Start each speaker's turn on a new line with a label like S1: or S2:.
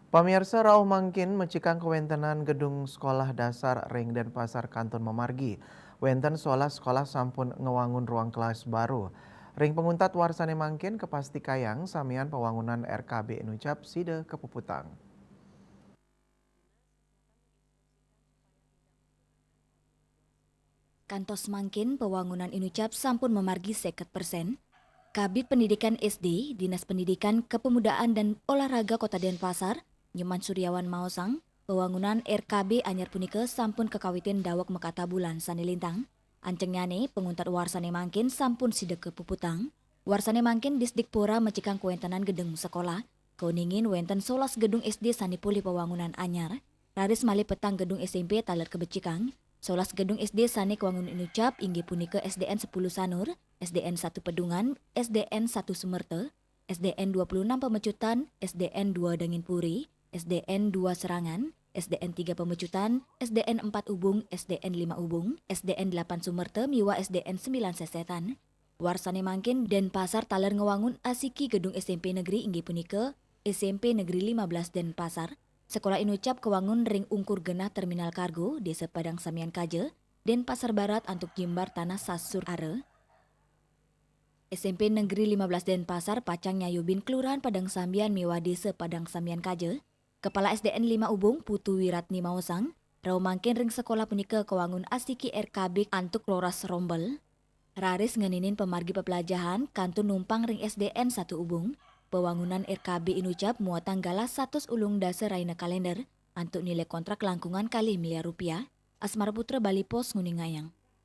S1: Pamirsa Rauh Mangkin mecikang kewentenan gedung sekolah dasar Ring dan Pasar Kantun Memargi. Wenten sekolah sampun ngewangun ruang kelas baru. Ring penguntat warsane mangkin kepasti kayang samian pewangunan RKB Inucap side kepuputang.
S2: Kantos mangkin pewangunan Inucap sampun memargi 50%. Kabid Pendidikan SD, Dinas Pendidikan Kepemudaan dan Olahraga Kota Denpasar, Nyoman Suryawan Maosang, pewangunan RKB anyar punika sampun kekawitin dawak mekata bulan sanilintang. Ancengyane penguntat warsane mangkin sampun sideke puputang. Warsane mangkin Disdikpura mecikang kuentenan gedung sekolah. Kauningin wenten 11 gedung SD sanipuli pewangunan anyar. Raris malih petang gedung SMP taler kebecikang. 11 gedung SD sane wangun Inucap inggih punika SDN 10 Sanur, SDN 1 Pedungan, SDN 1 Sumerte, SDN 26 Pemecutan, SDN 2 Danginpuri, SDN 2 Serangan, SDN 3 Pemecutan, SDN 4 Ubung, SDN 5 Ubung, SDN 8 Sumerte, miwa SDN 9 Sesetan. Warsane mangkin Denpasar taler ngewangun asiki gedung SMP Negeri inggih punika SMP Negeri 15 Denpasar. Sekolah Inucap kewangun ring ungkur genah terminal kargo Desa Padang Samian Kaje, Denpasar Barat antuk jembar tanah Sasur Are. SMP Negeri 15 Denpasar pacang nyayubin Kelurahan Padang Sambian miwa Desa Padang Samian Kaje. Kepala SDN 5 Ubung Putu Wiratni Mausang, rau mangkin ring sekolah punika kewangun asiki RKB antuk Loras Rombel. Raris ngeninin pemargi pepelajahan kantun numpang ring SDN 1 Ubung. Pewangunan RKB Inucap muatan galas 100 ulung dasar raina kalender. Antuk nilai kontrak langkungan kali miliar rupiah. Asmara Putra Bali Pos Nguningayang.